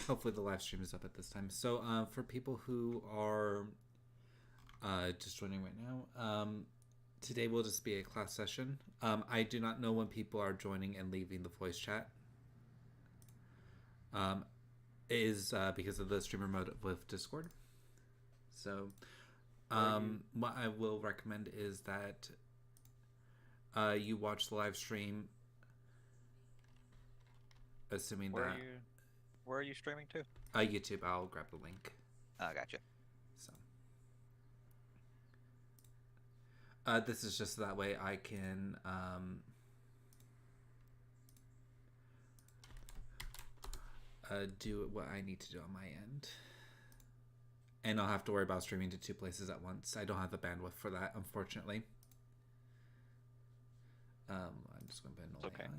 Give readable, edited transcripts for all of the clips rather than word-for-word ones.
Hopefully the live stream is up at this time. So for people who are just joining right now, today will just be a class session. I do not know when people are joining and leaving the voice chat. It is because of the streamer mode with Discord. So what I will recommend is that you watch the live stream, assuming Where are that you? Where are you streaming to? YouTube. I'll grab the link. Oh, gotcha. So this is just that way I can do what I need to do on my end. And I'll have to worry about streaming to two places at once. I don't have the bandwidth for that, unfortunately. I'm just going to It's okay. AI.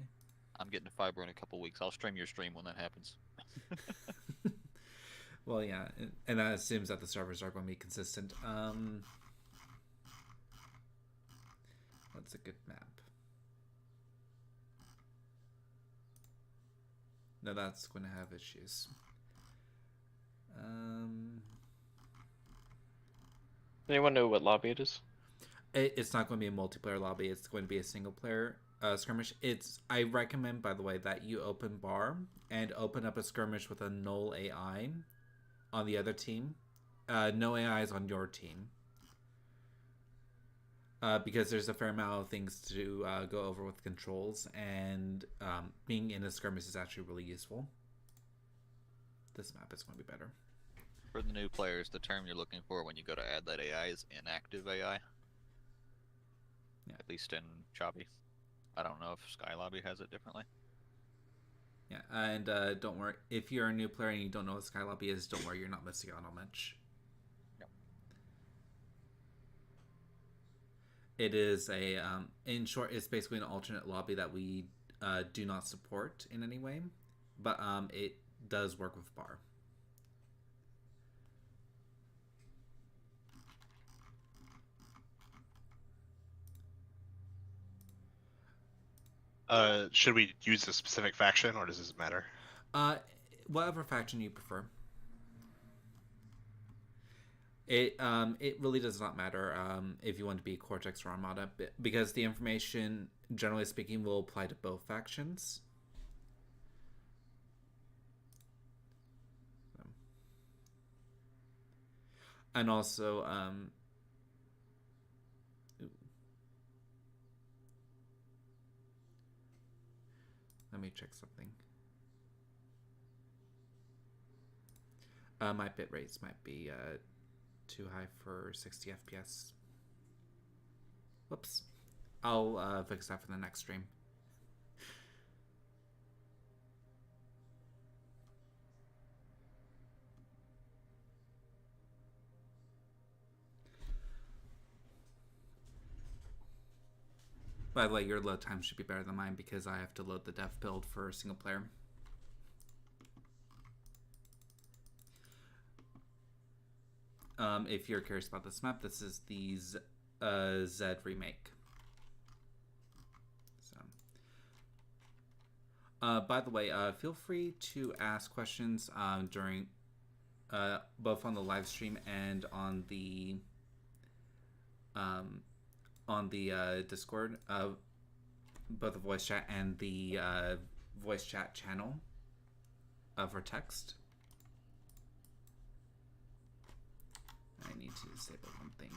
I'm getting to fiber in a couple weeks. I'll stream your stream when that happens. Well, yeah, and that assumes that the servers are going to be consistent. What's a good map? No, that's going to have issues. Anyone know what lobby it is? It's not going to be a multiplayer lobby. It's going to be a single player skirmish. I recommend, by the way, that you open bar and open up a skirmish with a null AI on the other team. No AI is on your team. Because there's a fair amount of things to go over with controls, and being in a skirmish is actually really useful. This map is going to be better. For the new players, the term you're looking for when you go to add that AI is inactive AI. Yeah. At least in Choppy. I don't know if Skylobby has it differently. Yeah, and don't worry. If you're a new player and you don't know what Skylobby is, don't worry, you're not missing out on much. Yep. It is in short, it's basically an alternate lobby that we do not support in any way, but it does work with bar. Should we use a specific faction, or does this matter? Whatever faction you prefer. It really does not matter if you want to be Cortex or Armada, because the information, generally speaking, will apply to both factions. And also, let me check something. My bit rates might be too high for 60 FPS. Whoops. I'll fix that for the next stream. By the way, your load time should be better than mine because I have to load the dev build for single player. If you're curious about this map, this is the Zed remake. So, by the way, feel free to ask questions during both on the live stream and on the Discord, both the voice chat and the voice chat channel for text. I need to disable one thing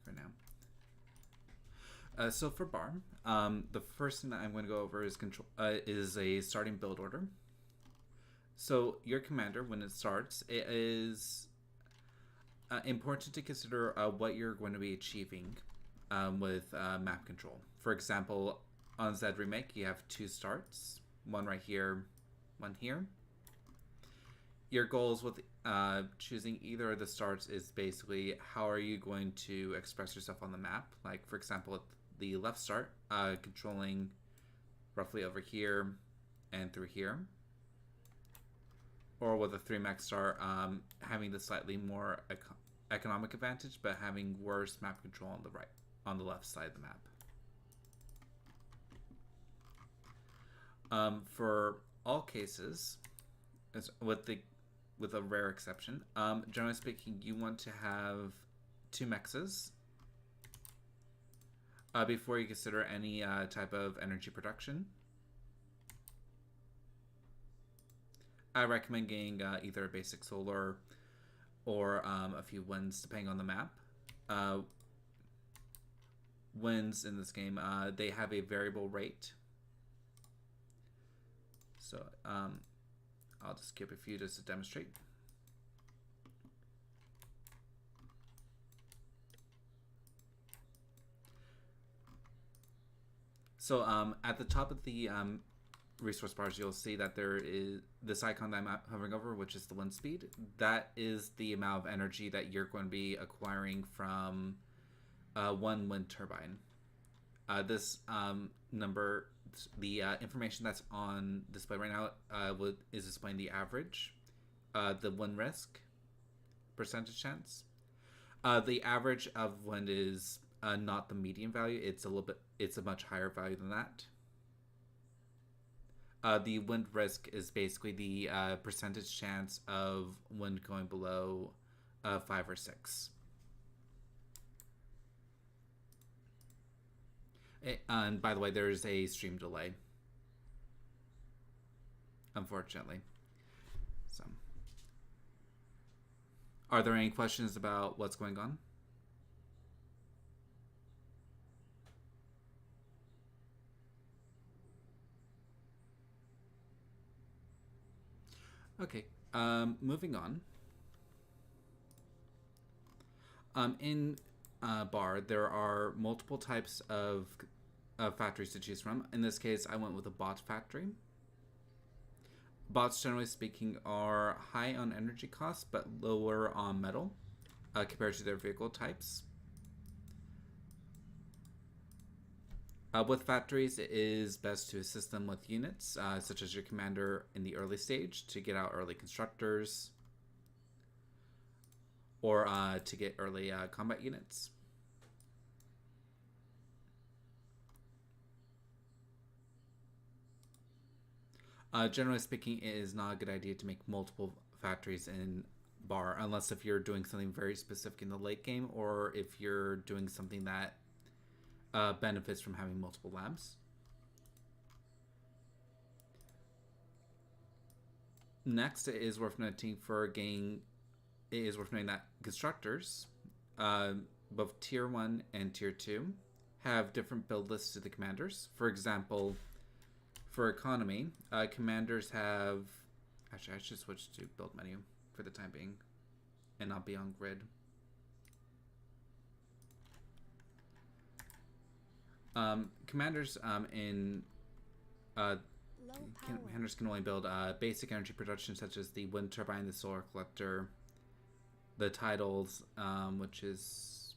for now. So for bar, the first thing that I'm going to go over is a starting build order. So your commander, when it starts, it is important to consider what you're going to be achieving with map control. For example, on Zed Remake, you have two starts, one right here, one here. Your goals with choosing either of the starts is basically how are you going to express yourself on the map. Like, for example, at the left start, controlling roughly over here and through here. Or with a 3 max start, having the slightly more economic advantage, but having worse map control on the left side of the map. For all cases, with a rare exception. Generally speaking, you want to have 2 mexes before you consider any type of energy production. I recommend getting either a basic solar or a few winds, depending on the map. Winds in this game, they have a variable rate. So I'll just skip a few just to demonstrate. So at the top of the resource bars, you'll see that there is this icon that I'm hovering over, which is the wind speed. That is the amount of energy that you're going to be acquiring from one wind turbine. This number, the information that's on display right now is displaying the average, the wind risk, percentage chance. The average of wind is not the median value. It's a much higher value than that. The wind risk is basically the percentage chance of wind going below 5 or 6. And by the way, there's a stream delay, unfortunately. So, are there any questions about what's going on? Okay, moving on. In Bar, there are multiple types of factories to choose from. In this case, I went with a bot factory. Bots, generally speaking, are high on energy costs but lower on metal compared to their vehicle types. With factories, it is best to assist them with units, such as your commander in the early stage, to get out early constructors, or to get early combat units. Generally speaking, it is not a good idea to make multiple factories in Bar, unless if you're doing something very specific in the late game, or if you're doing something that benefits from having multiple labs. Next, it is worth noting that constructors, both tier 1 and tier 2, have different build lists to the commanders. For example, for economy, commanders have... Actually, I should switch to build menu for the time being and not be on grid. Commanders commanders can only build basic energy production, such as the wind turbine, the solar collector, the titles, which is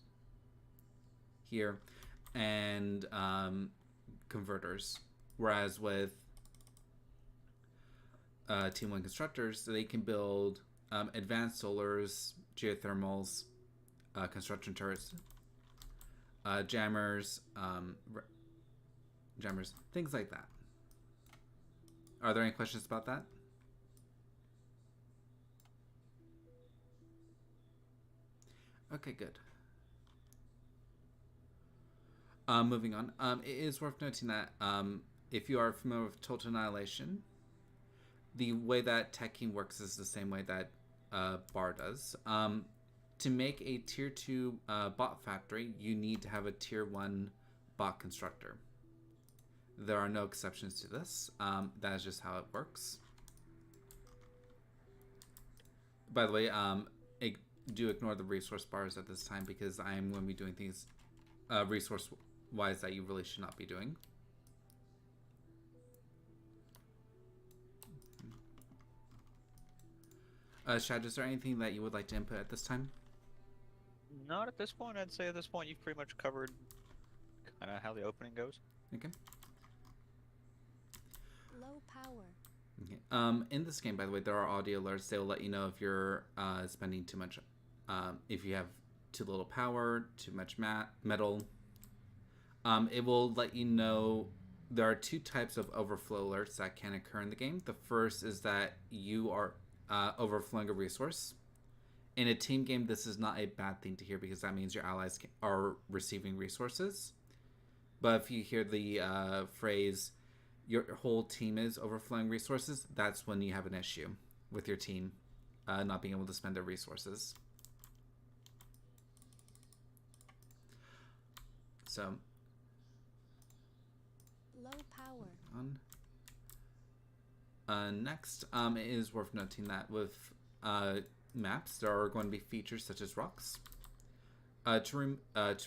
here, and converters. Whereas with Team 1 constructors, they can build advanced solars, geothermals, construction turrets, jammers, things like that. Are there any questions about that? Okay, good. Moving on. It is worth noting that if you are familiar with Total Annihilation, the way that Teching works is the same way that Bar does. To make a tier 2 bot factory, you need to have a tier 1 bot constructor. There are no exceptions to this. That is just how it works. By the way, do ignore the resource bars at this time, because I am going to be doing things resource-wise that you really should not be doing. Shad, is there anything that you would like to input at this time? Not at this point. I'd say at this point you've pretty much covered kind of how the opening goes. Okay. Low power. Okay. In this game, by the way, there are audio alerts. They will let you know if you're spending too much, if you have too little power, too much metal. It will let you know there are two types of overflow alerts that can occur in the game. The first is that you are overflowing a resource. In a team game, this is not a bad thing to hear because that means your allies are receiving resources. But if you hear the phrase, your whole team is overflowing resources, that's when you have an issue with your team not being able to spend their resources. So, Low power. next, it is worth noting that with maps, there are going to be features such as rocks. To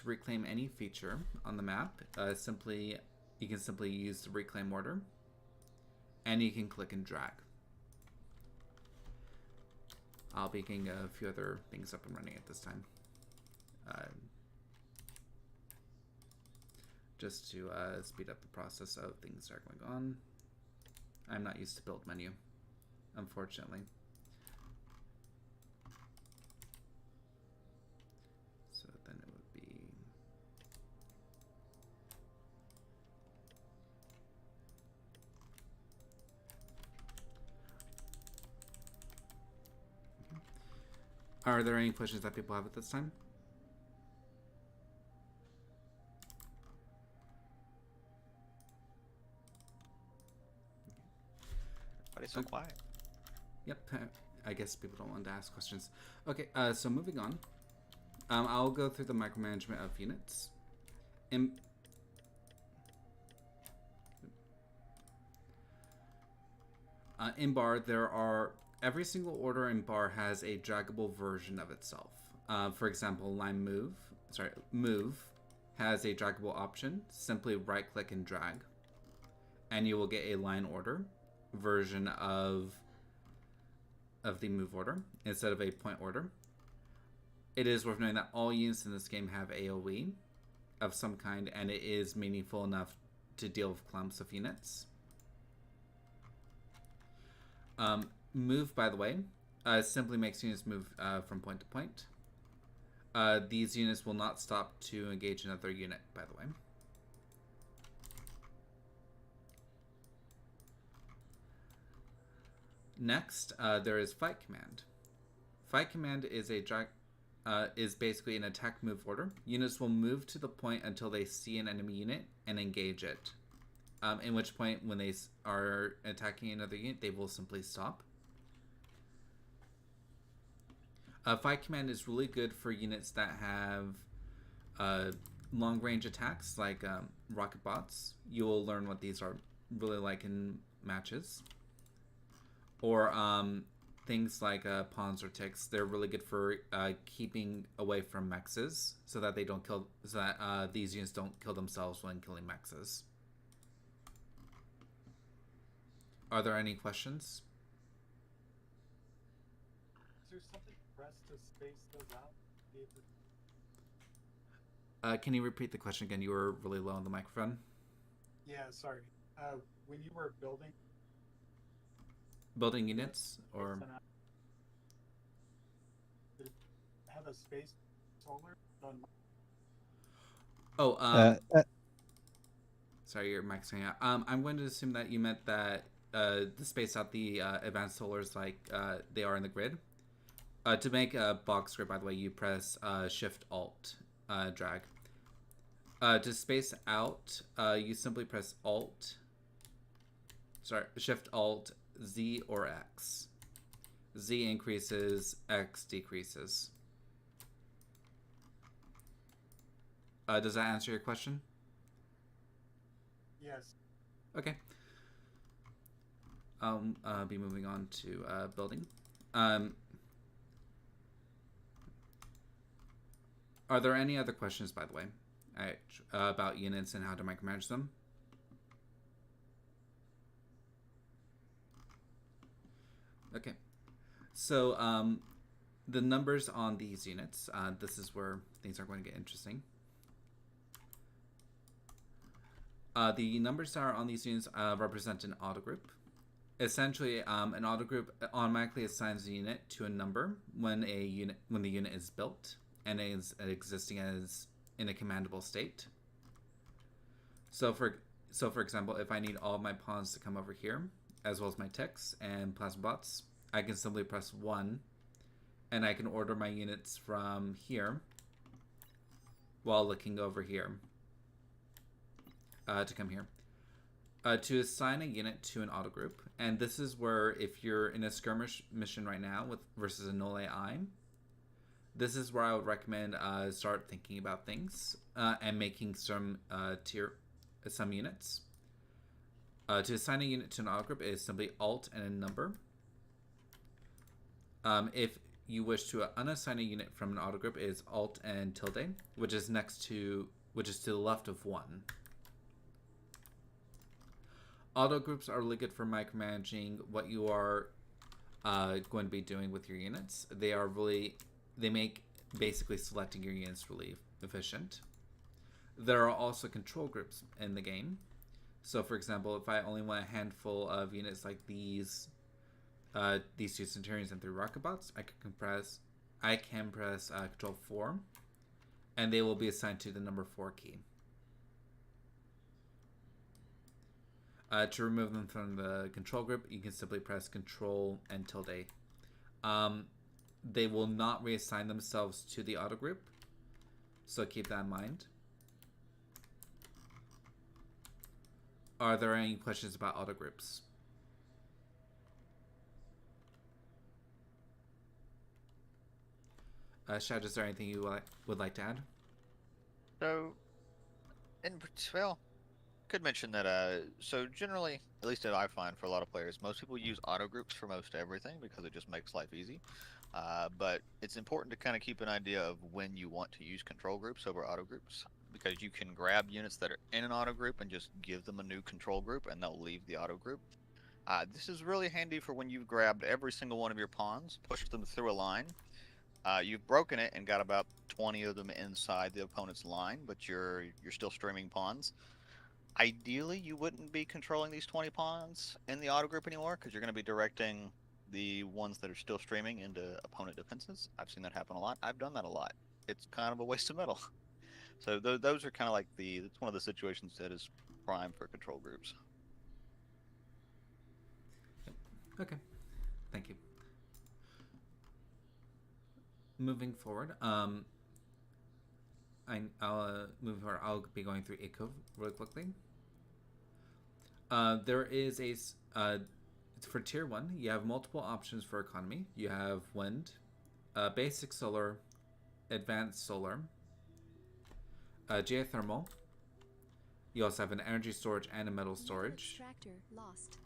reclaim any feature on the map, you can simply use the reclaim order, and you can click and drag. I'll be getting a few other things up and running at this time, just to speed up the process of things that are going on. I'm not used to build menu, unfortunately. So then it would be Are there any questions that people have at this time? Everybody's so quiet. Yep, I guess people don't want to ask questions. Okay, so moving on. I'll go through the micromanagement of units. In bar, every single order in bar has a draggable version of itself. For example, move has a draggable option. Simply right click and drag, and you will get a line order version of the move order instead of a point order. It is worth noting that all units in this game have AoE of some kind, and it is meaningful enough to deal with clumps of units. Move, by the way, simply makes units move from point to point. These units will not stop to engage another unit, by the way. Next, there is fight command. Fight command is is basically an attack move order. Units will move to the point until they see an enemy unit and engage it. In which point, when they are attacking another unit, they will simply stop. Fight command is really good for units that have long range attacks like rocket bots. You will learn what these are really like in matches. Or things like pawns or ticks. They're really good for keeping away from mexes, so that they don't kill. So that these units don't kill themselves when killing mexes. Are there any questions? Is there something press to space those out? Can you repeat the question again? You were really low on the microphone. Yeah, sorry. When you were building units, or did it have a space solar on? Sorry, your mic's going out. I'm going to assume that you meant that the space out the advanced solars like they are in the grid. To make a box grid, by the way, you press Shift Alt drag. To space out, you simply press Shift Alt Z or X. Z increases, X decreases. Does that answer your question? Yes. Okay. I'll be moving on to building. Are there any other questions, by the way, about units and how to micromanage them? Okay. So the numbers on these units, this is where things are going to get interesting. The numbers that are on these units represent an auto group. Essentially, an auto group automatically assigns a unit to a number when the unit is built and is existing as in a commandable state. So so for example, if I need all of my pawns to come over here, as well as my ticks and plasma bots, I can simply press 1, and I can order my units from here while looking over here to come here. To assign a unit to an auto group, and this is where if you're in a skirmish mission right now with versus a null AI, this is where I would recommend start thinking about things and making some units. To assign a unit to an auto group is simply Alt and a number. If you wish to unassign a unit from an auto group, is Alt and tilde, which is to the left of 1. Auto groups are really good for micromanaging what you are going to be doing with your units. They make basically selecting your units really efficient. There are also control groups in the game. So for example, if I only want a handful of units like these 2 Centurions and 3 rocket bots, I can press Control 4, and they will be assigned to the number 4 key. To remove them from the control group, you can simply press Control and tilde. They will not reassign themselves to the auto group, so keep that in mind. Are there any questions about auto groups? Shad, is there anything you would like to add? So, well, could mention that, so generally, at least that I find for a lot of players, most people use auto groups for most everything because it just makes life easy. But it's important to kind of keep an idea of when you want to use control groups over auto groups, because you can grab units that are in an auto group and just give them a new control group and they'll leave the auto group. This is really handy for when you've grabbed every single one of your pawns, pushed them through a line. You've broken it and got about 20 of them inside the opponent's line, but you're still streaming pawns. Ideally, you wouldn't be controlling these 20 pawns in the auto group anymore, because you're going to be directing the ones that are still streaming into opponent defenses. I've seen that happen a lot. I've done that a lot. It's kind of a waste of metal. So those are kind of like it's one of the situations that is prime for control groups. Okay, thank you. Moving forward, I'll be going through Eco really quickly. There is for tier 1, you have multiple options for economy. You have wind, basic solar, advanced solar, geothermal. You also have an energy storage and a metal storage. Extractor lost.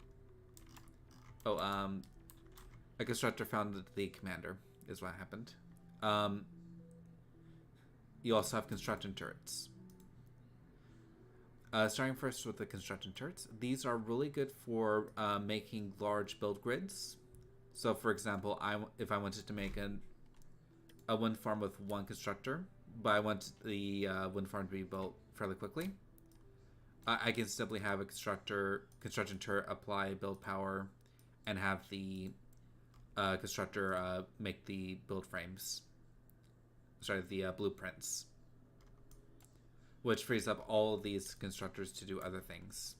Oh, a constructor found the commander is what happened. You also have construction turrets. Starting first with the construction turrets, these are really good for making large build grids. So, for example, if I wanted to make a wind farm with 1 constructor, but I want the wind farm to be built fairly quickly, I can simply have a construction turret apply build power, and have the constructor make the build frames. Sorry, the blueprints, which frees up all of these constructors to do other things.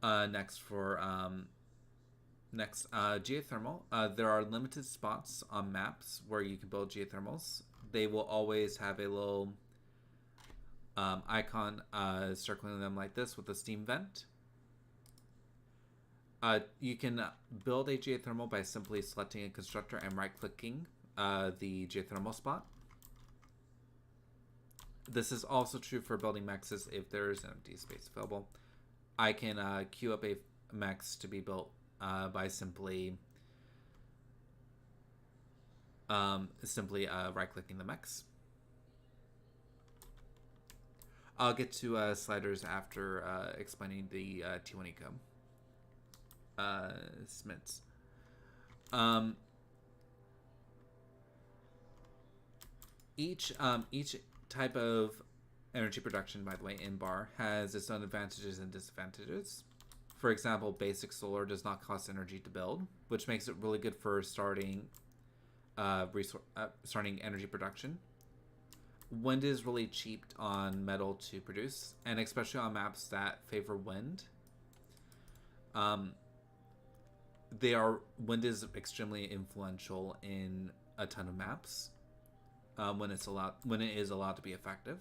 Next, geothermal. There are limited spots on maps where you can build geothermals. They will always have a little icon circling them like this with a steam vent. You can build a geothermal by simply selecting a constructor and right-clicking the geothermal spot. This is also true for building mexes if there is an empty space available. I can queue up a mex to be built by simply right-clicking the mex. I'll get to sliders after explaining the T1 Eco. Smiths. Each type of energy production, by the way, in bar has its own advantages and disadvantages. For example, basic solar does not cost energy to build, which makes it really good for starting energy production. wind is really cheap on metal to produce, and especially on maps that favor wind. Wind is extremely influential in a ton of maps when it is allowed to be effective.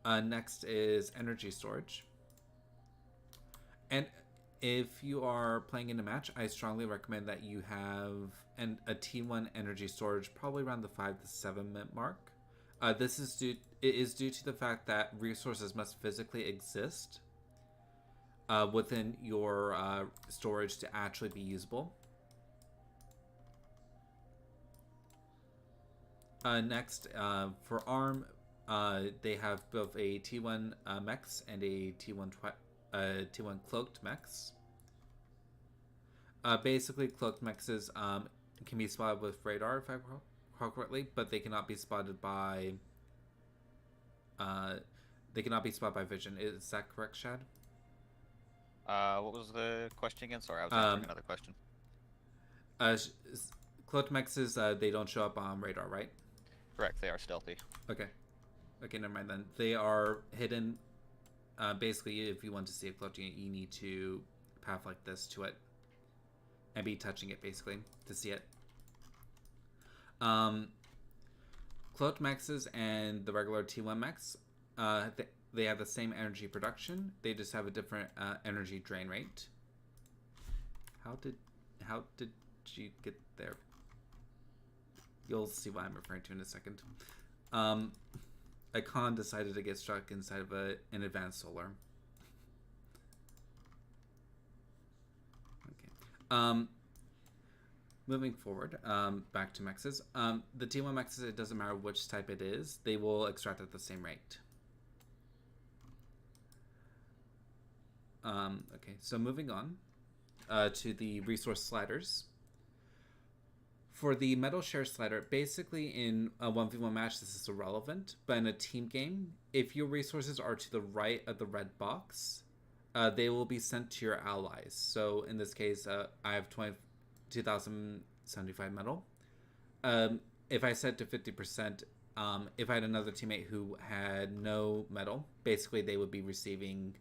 Next is energy storage. And if you are playing in a match, I strongly recommend that you have a T1 energy storage probably around the 5 to 7 minute mark. This is due to the fact that resources must physically exist within your storage to actually be usable. Next, for ARM, they have both a T1 mechs and a T1 cloaked mechs. Basically, cloaked mechs can be spotted with radar, if I recall correctly, but they cannot be spotted by vision. Is that correct, Shad? What was the question again? Sorry, I was answering another question. Cloaked mechs they don't show up on radar, right? Correct, they are stealthy. Okay, never mind then. They are hidden. Basically, if you want to see a cloaked unit, you need to path like this to it and be touching it basically to see it. Cloaked mechs and the regular T1 mechs, they have the same energy production. They just have a different energy drain rate. How did you get there? You'll see what I'm referring to in a second. Icon decided to get stuck inside of an advanced solar. Okay. Moving forward, back to mexes. The T1 mexes, it doesn't matter which type it is, they will extract at the same rate. Okay, so moving on to the resource sliders. For the metal share slider, basically in a 1v1 match, this is irrelevant, but in a team game, if your resources are to the right of the red box, they will be sent to your allies. So in this case, I have 2,075 metal. If I set to 50%, if I had another teammate who had no metal, basically they would be receiving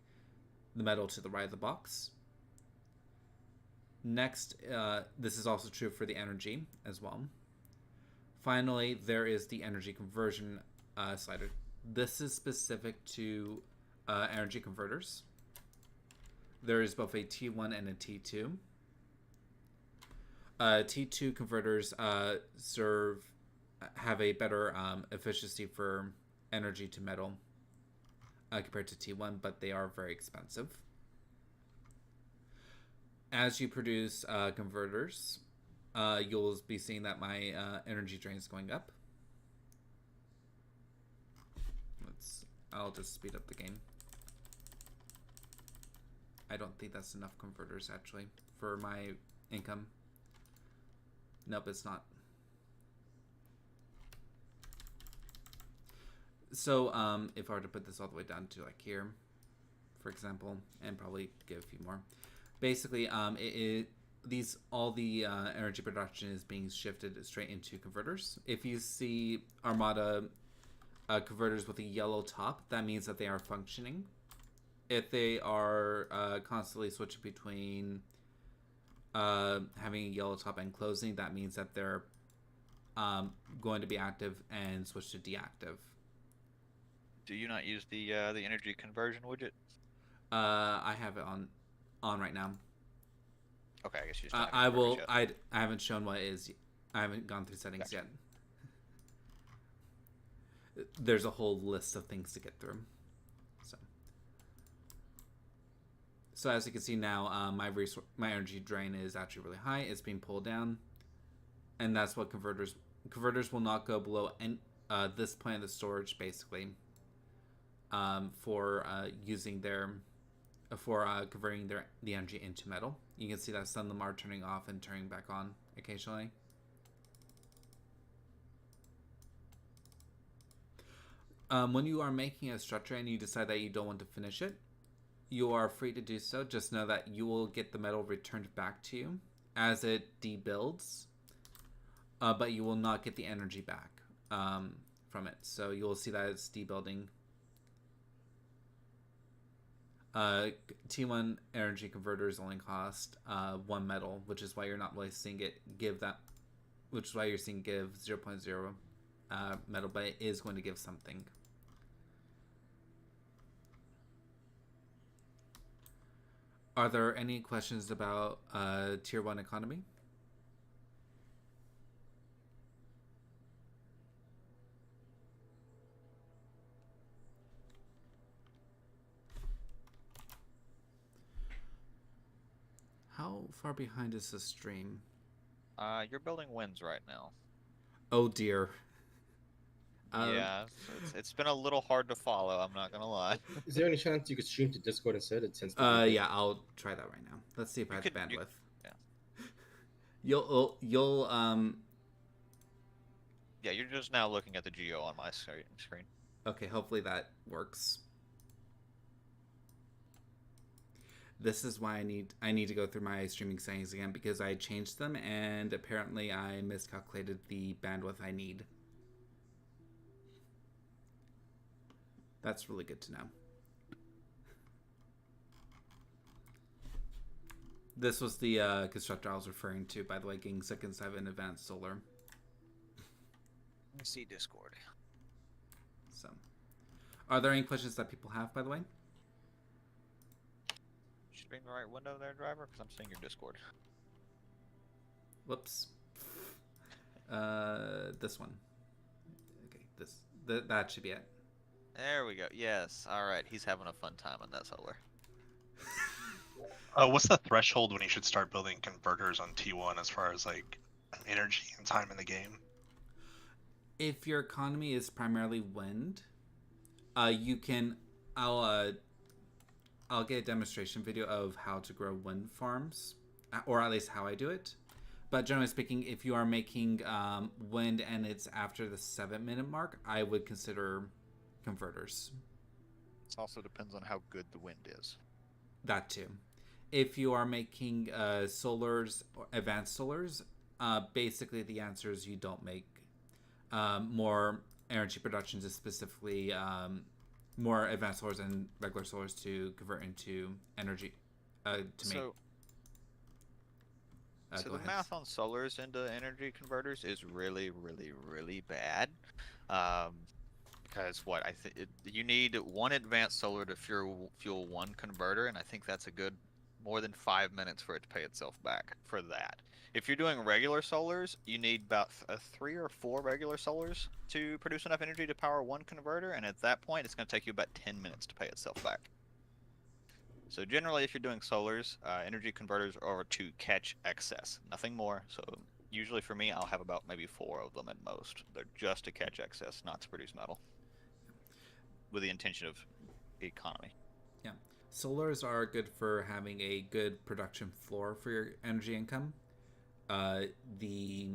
the metal to the right of the box. Next, this is also true for the energy as well. Finally, there is the energy conversion slider. This is specific to energy converters. There is both a T1 and a T2. T2 converters have a better efficiency for energy to metal compared to T1, but they are very expensive. As you produce converters, you'll be seeing that my energy drain is going up. I'll just speed up the game. I don't think that's enough converters actually for my income. Nope, it's not. So if I were to put this all the way down to like here, for example, and probably get a few more. Basically, all the energy production is being shifted straight into converters. If you see Armada converters with a yellow top, that means that they are functioning. If they are constantly switching between having a yellow top and closing, that means that they're going to be active and switch to deactive. Do you not use the energy conversion widget? I have it on right now. Okay, I guess you just don't have I it will. yet. I haven't shown what it is. I haven't gone through settings Gotcha. yet. There's a whole list of things to get through. So as you can see now, my energy drain is actually really high. It's being pulled down, and that's what converters will not go below this point of the storage basically for using their converting the energy into metal. You can see that some of them are turning off and turning back on occasionally. When you are making a structure and you decide that you don't want to finish it, you are free to do so. Just know that you will get the metal returned back to you as it debuilds, but you will not get the energy back. from it. So you'll see that it's debuilding. T1 energy converters only cost 1 metal, which is why you're not really seeing it give that, which is why you're seeing give 0.0 metal, but it is going to give something. Are there any questions about Tier 1 economy? How far behind is the stream? You're building winds right now. Oh dear. Yeah, so it's been a little hard to follow. I'm not gonna lie. Is there any chance you could stream to Discord instead? It tends to Yeah, I'll try that right now. Let's see if I have bandwidth. Yeah. You'll Yeah, you're just now looking at the geo on my screen. Okay, hopefully that works. This is why I need to go through my streaming settings again, because I changed them and apparently I miscalculated the bandwidth I need. That's really good to know. This was the constructor I was referring to, by the way, Gang 7 Advanced Solar. Let me see Discord. So, are there any questions that people have, by the way? Should be in the right window there, driver, because I'm seeing your Discord. Whoops. This one. Okay, that should be it. There we go. Yes. All right. He's having a fun time on that solar. What's the threshold when you should start building converters on T1 as far as like energy and time in the game? If your economy is primarily wind, you can. I'll get a demonstration video of how to grow wind farms, or at least how I do it. But generally speaking, if you are making wind and it's after the 7-minute mark, I would consider converters. It also depends on how good the wind is. That too. If you are making solars, or advanced solars, basically the answer is you don't make more energy productions, is specifically more advanced solars and regular solars to convert into energy to make. So the math on solars into energy converters is really, really, really bad. Because what I think you need one advanced solar to fuel one converter, and I think that's a good more than 5 minutes for it to pay itself back for that. If you're doing regular solars, you need about 3 or 4 regular solars to produce enough energy to power one converter, and at that point, it's going to take you about 10 minutes to pay itself back. So generally, if you're doing solars, energy converters are to catch excess, nothing more. So usually for me, I'll have about maybe 4 of them at most. They're just to catch excess, not to produce metal, with the intention of economy. Yeah, solars are good for having a good production floor for your energy income. The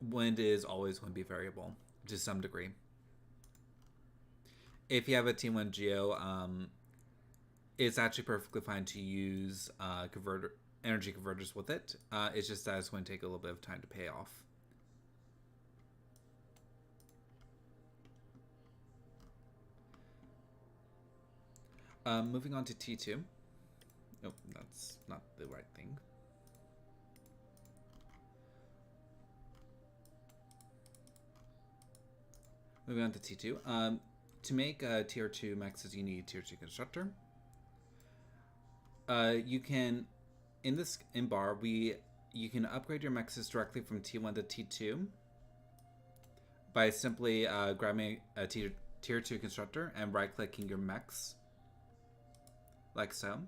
wind is always going to be variable to some degree. If you have a T1 Geo, it's actually perfectly fine to use energy converters with it. It's just that it's going to take a little bit of time to pay off. Moving on to T2. Nope, that's not the right thing. Moving on to T2. To make tier 2 mexes, you need tier 2 constructor. You can, in bar, you can upgrade your mexes directly from T1 to T2 by simply grabbing a tier 2 constructor and right-clicking your mex, like so.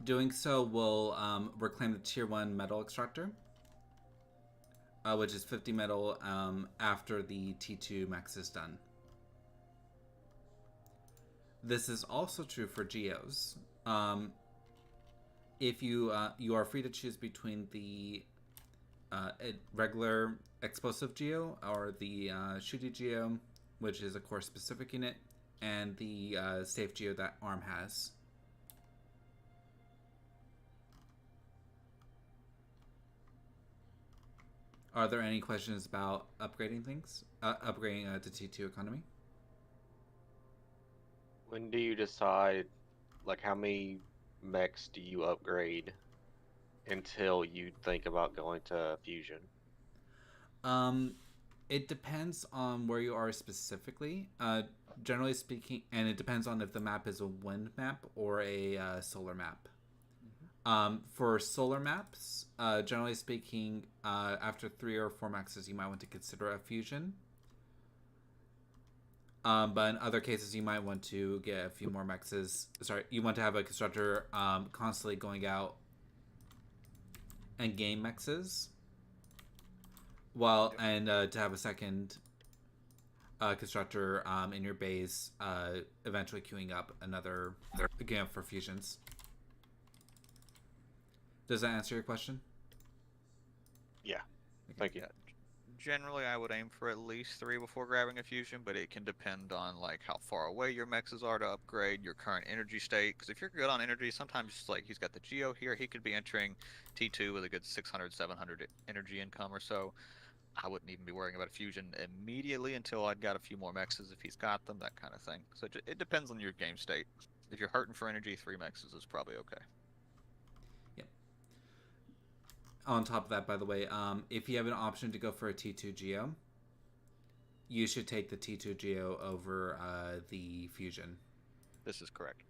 Doing so will reclaim the tier 1 metal extractor, which is 50 metal after the T2 max is done. This is also true for geos. If you are free to choose between the regular explosive geo or the shooty geo, which is a core specific unit, and the safe geo that ARM has. Are there any questions about upgrading things? Upgrading to T2 economy? When do you decide, like, how many mechs do you upgrade until you think about going to fusion? It depends on where you are specifically. Generally speaking, and it depends on if the map is a wind map or a solar map. For solar maps, generally speaking, after 3 or 4 maxes, you might want to consider a fusion. But in other cases, you might want to get a few more maxes. Sorry, you want to have a constructor constantly going out and gain maxes. And to have a second constructor in your base, eventually queuing up another again for fusions. Does that answer your question? Yeah. Thank you. Yeah. Generally, I would aim for at least 3 before grabbing a fusion, but it can depend on like how far away your mexes are to upgrade, your current energy state. Because if you're good on energy, sometimes like he's got the Geo here, he could be entering T2 with a good 600, 700 energy income or so. I wouldn't even be worrying about a fusion immediately until I'd got a few more mexes if he's got them, that kind of thing. So it depends on your game state. If you're hurting for energy, 3 mexes is probably okay. On top of that, by the way, if you have an option to go for a T2 Geo, you should take the T2 Geo over the Fusion. This is correct.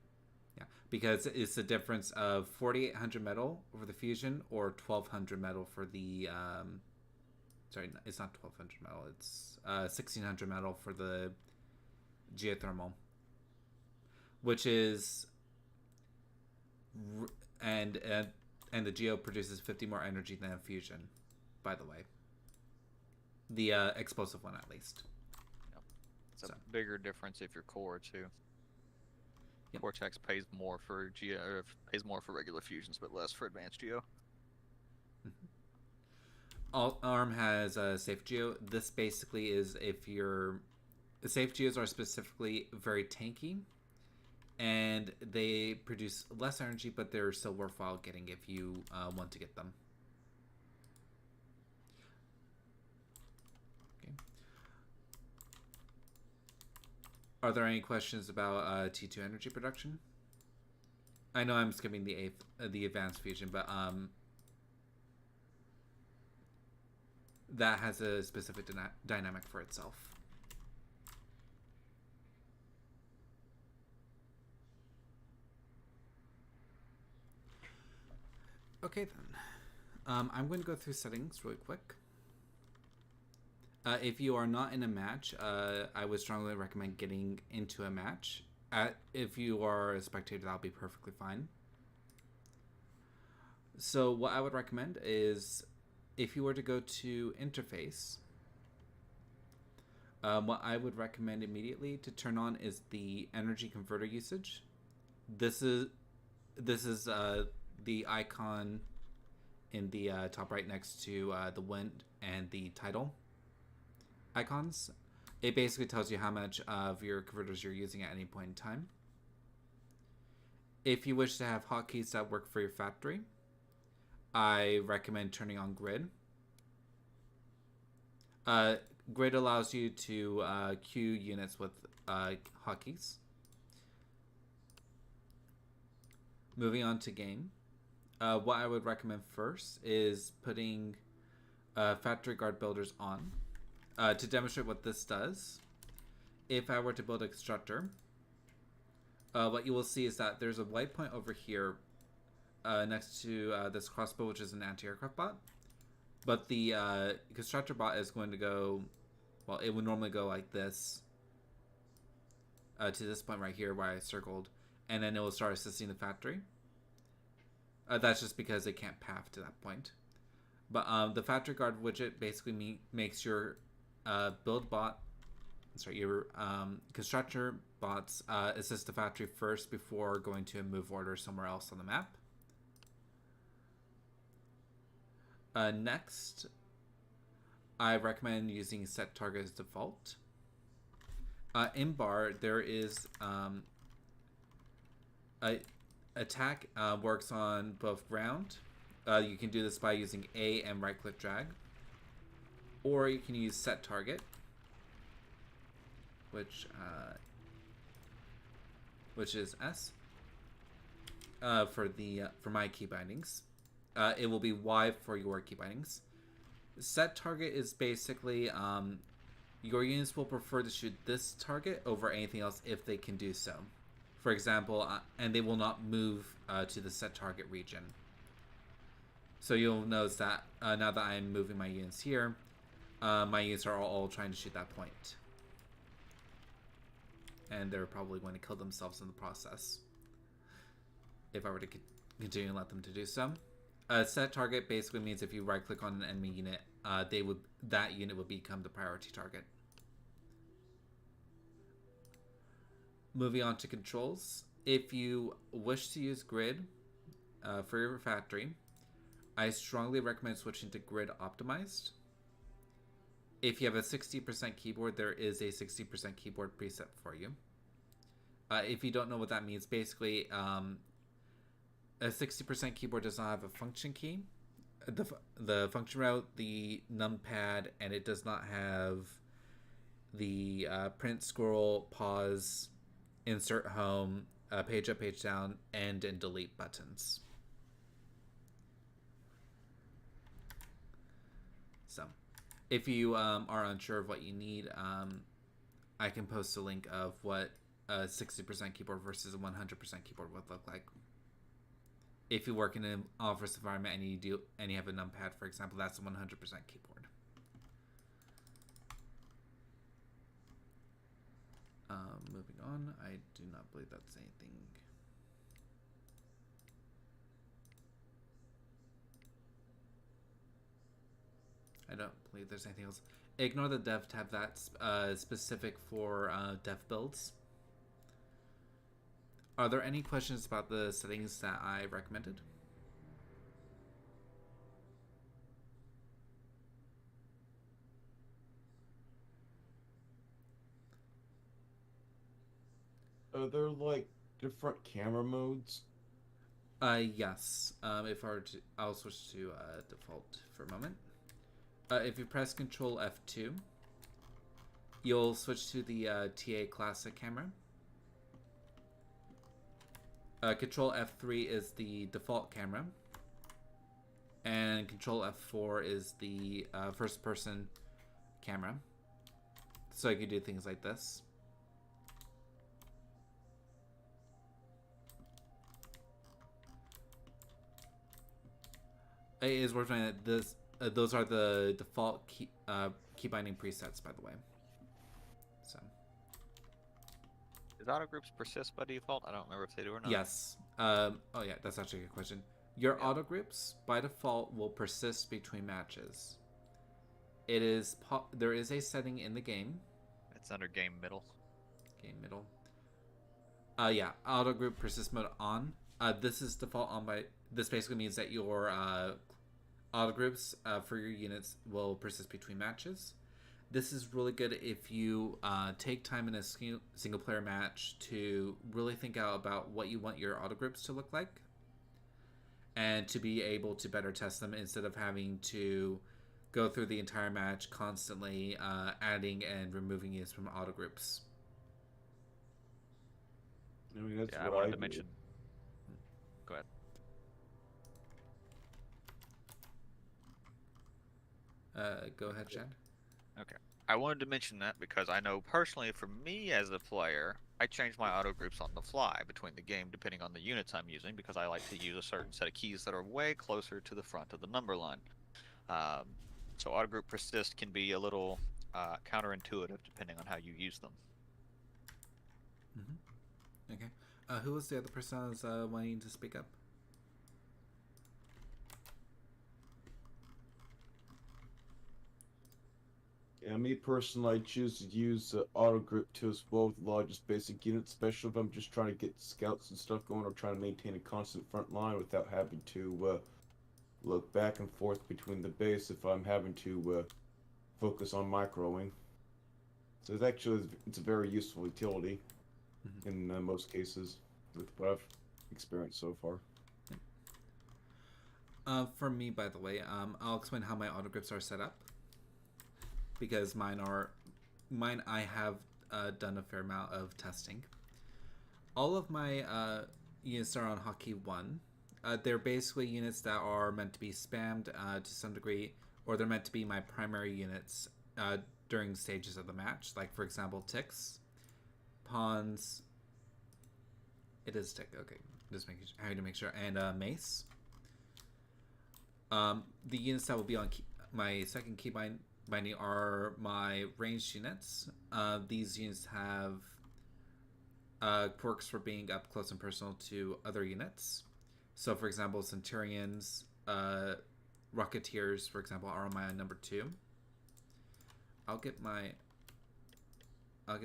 Yeah, because it's the difference of 4,800 metal for the Fusion or 1,200 metal for the... sorry, it's not 1,200 metal. It's 1,600 metal for the geothermal. Which is... And the Geo produces 50 more energy than a Fusion, by the way. The explosive one, at least. Yep. It's a bigger difference if you're core, too. Yep. Cortex pays more for Geo, or pays more for regular fusions, but less for advanced Geo. ARM has a safe Geo. This basically is if you're... Safe Geos are specifically very tanky, and they produce less energy, but they're still worthwhile getting if you want to get them. Okay. Are there any questions about T2 energy production? I know I'm skipping the advanced fusion, but that has a specific dynamic for itself. Okay then, I'm going to go through settings really quick. If you are not in a match, I would strongly recommend getting into a match. If you are a spectator, that'll be perfectly fine. So what I would recommend is, if you were to go to interface, what I would recommend immediately to turn on is the energy converter usage. This is the icon in the top right next to the wind and the title icons. It basically tells you how much of your converters you're using at any point in time. If you wish to have hotkeys that work for your factory, I recommend turning on grid. Grid allows you to queue units with hotkeys. Moving on to game. What I would recommend first is putting factory guard builders on. To demonstrate what this does, if I were to build a constructor, what you will see is that there's a white point over here next to this crossbow, which is an anti-aircraft bot. But the constructor bot is going to go, well, it would normally go like this to this point right here where I circled, and then it will start assisting the factory. That's just because it can't path to that point. But the factory guard widget basically makes your your constructor bots assist the factory first before going to a move order somewhere else on the map. Next, I recommend using set target as default. In bar, there is attack works on both ground. You can do this by using A and right click drag. or you can use set target, which is S for my key bindings. It will be Y for your key bindings. Set target is basically your units will prefer to shoot this target over anything else if they can do so. For example, and they will not move to the set target region. So you'll notice that now that I'm moving my units here, my units are all trying to shoot that point. And they're probably going to kill themselves in the process if I were to continue to let them to do so. Set target basically means if you right click on an enemy unit, that unit would become the priority target. Moving on to controls. If you wish to use grid for your factory, I strongly recommend switching to grid optimized. If you have a 60% keyboard, there is a 60% keyboard preset for you. If you don't know what that means, basically, a 60% keyboard does not have a function key, the function route, the numpad, and it does not have the print, scroll, pause, insert home, page up, page down, end and delete buttons. So, if you are unsure of what you need, I can post a link of what a 60% keyboard versus a 100% keyboard would look like. If you work in an office environment and you have a numpad, for example, that's a 100% keyboard. Moving on, I do not believe that's anything. I don't believe there's anything else. Ignore the dev tab. That's specific for dev builds. Are there any questions about the settings that I recommended? Are there like different camera modes? Yes. If I were to, I'll switch to default for a moment. If you press Control F2, you'll switch to the TA Classic camera. Control F3 is the default camera, and Control F4 is the first-person camera. So you can do things like this. It is worth noting that this, those are the default key binding presets, by the way. So. Does auto groups persist by default? I don't remember if they do or not. Yes. Oh yeah, that's actually a good question. Your Yeah. auto groups by default will persist between matches. It is there is a setting in the game. It's under game middle. Game middle. Yeah, auto group persist mode on. This is default on by. This basically means that your auto groups for your units will persist between matches. This is really good if you take time in a single player match to really think out about what you want your auto groups to look like, and to be able to better test them instead of having to go through the entire match constantly adding and removing units from auto groups. I mean, that's Yeah, I what wanted I to do. mention. Go ahead. Go ahead, Chad. Okay. I wanted to mention that because I know personally for me as a player, I change my auto groups on the fly between the game depending on the units I'm using because I like to use a certain set of keys that are way closer to the front of the number line. So auto group persist can be a little counterintuitive depending on how you use them. Okay. Who was the other person that was wanting to speak up? Yeah, me personally, I choose to use auto group 2 as well with the largest basic unit, especially if I'm just trying to get scouts and stuff going or trying to maintain a constant front line without having to look back and forth between the base if I'm having to focus on microing. So it's a very useful utility in most cases with what I've experienced so far. For me, by the way, I'll explain how my auto grips are set up. because mine I have done a fair amount of testing. All of my units are on Hockey 1. They're basically units that are meant to be spammed to some degree, or they're meant to be my primary units during stages of the match. Like, for example, ticks, pawns. It is tick. Okay, just making having to make sure. And mace. The units that will be on my second key binding are my ranged units. These units have quirks for being up close and personal to other units. So, for example, Centurions, Rocketeers, for example, are on my number 2. I'll get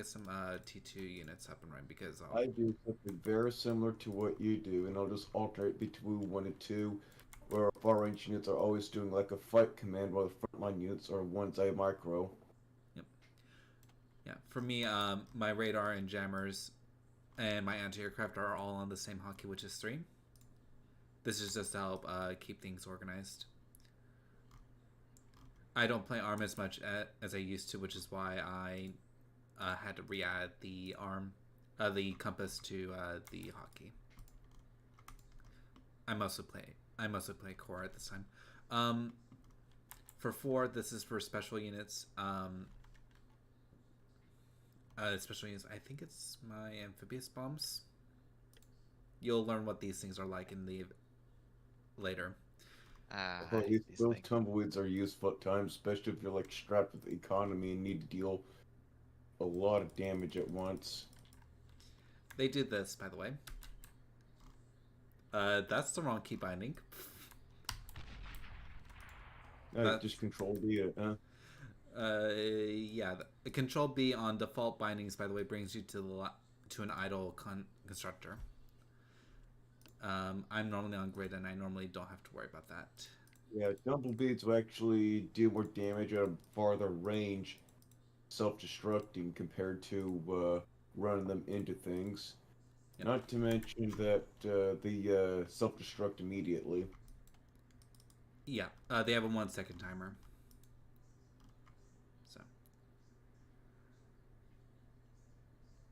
some T2 units up and running because I do something very similar to what you do, and I'll just alternate between 1 and 2, where far range units are always doing like a fight command, while the frontline units are ones I micro. Yep. Yeah, for me, my radar and jammers and my anti-aircraft are all on the same hockey, which is 3. This is just to help keep things organized. I don't play ARM as much as I used to, which is why I had to re-add the the compass to the hockey. I mostly play core at this time. For 4, this is for special units. Special units. I think it's my amphibious bombs. You'll learn what these things are like in the later. Those tumbleweeds are useful at times, especially if you're like strapped with the economy and need to deal a lot of damage at once. They did this, by the way. That's the wrong key binding. Just control B, yeah. The Control B on default bindings, by the way, brings you to an idle constructor. I'm normally on grid, and I normally don't have to worry about that. Yeah, tumbleweeds will actually do more damage at a farther range, self-destructing compared to running them into things. Yep. Not to mention that the self-destruct immediately. Yeah, they have a 1-second timer. So,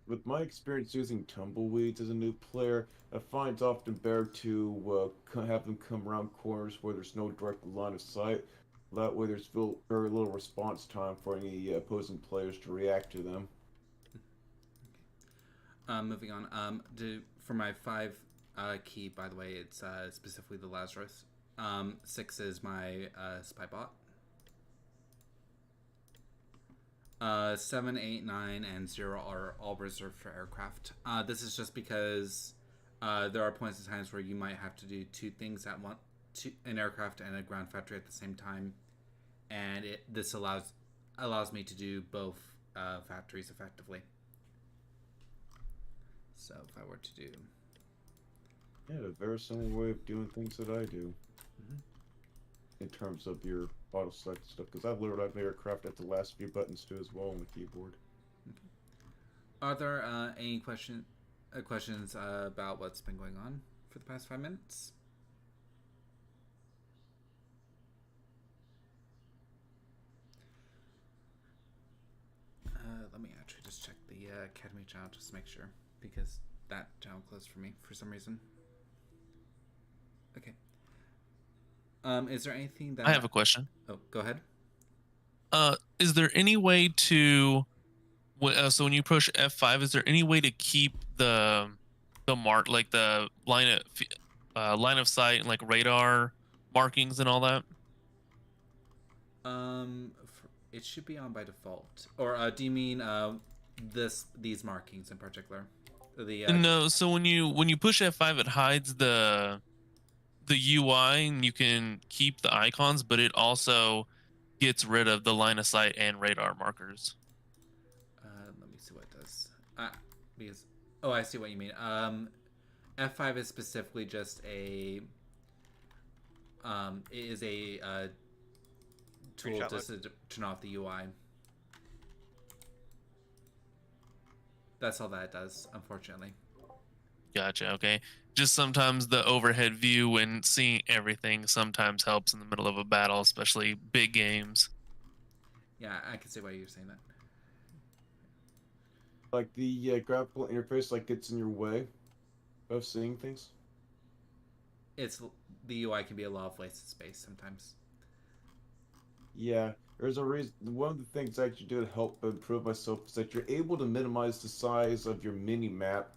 with my experience using tumbleweeds as a new player, I find it's often better to have them come around corners where there's no direct line of sight. That way there's very little response time for any opposing players to react to them. Moving on. For my 5 key, by the way, it's specifically the Lazarus. 6 is my spy bot. 7, 8, 9, and 0 are all reserved for aircraft. This is just because there are points in times where you might have to do 2 things at once, an aircraft and a ground factory at the same time, and this allows me to do both factories effectively. So if I were to do... Yeah, a very similar way of doing things that I do. Mm-hmm. In terms of your auto select stuff, because I've learned I've aircraft at the last few buttons too as well on the keyboard. Okay. Are there any questions about what's been going on for the past 5 minutes? Let me actually just check the Academy channel just to make sure, because that channel closed for me for some reason. Okay. Is there anything that... I have a question. Oh, go ahead. Is there any way to... so when you push F5, is there any way to keep the mark, like the line of sight and like radar markings and all that? It should be on by default. Or do you mean these markings in particular? No. So when you push F5, it hides the UI, and you can keep the icons, but it also gets rid of the line of sight and radar markers. Let me see what it does. I see what you mean. F5 is specifically just a it is a tool just to turn off the UI. That's all that it does, unfortunately. Gotcha. Okay. Just sometimes the overhead view and seeing everything sometimes helps in the middle of a battle, especially big games. Yeah, I can see why you're saying that. Like the graphical interface, like gets in your way of seeing things. It's the UI can be a lot of wasted space sometimes. Yeah, there's a reason. One of the things I actually do to help improve myself is that you're able to minimize the size of your mini map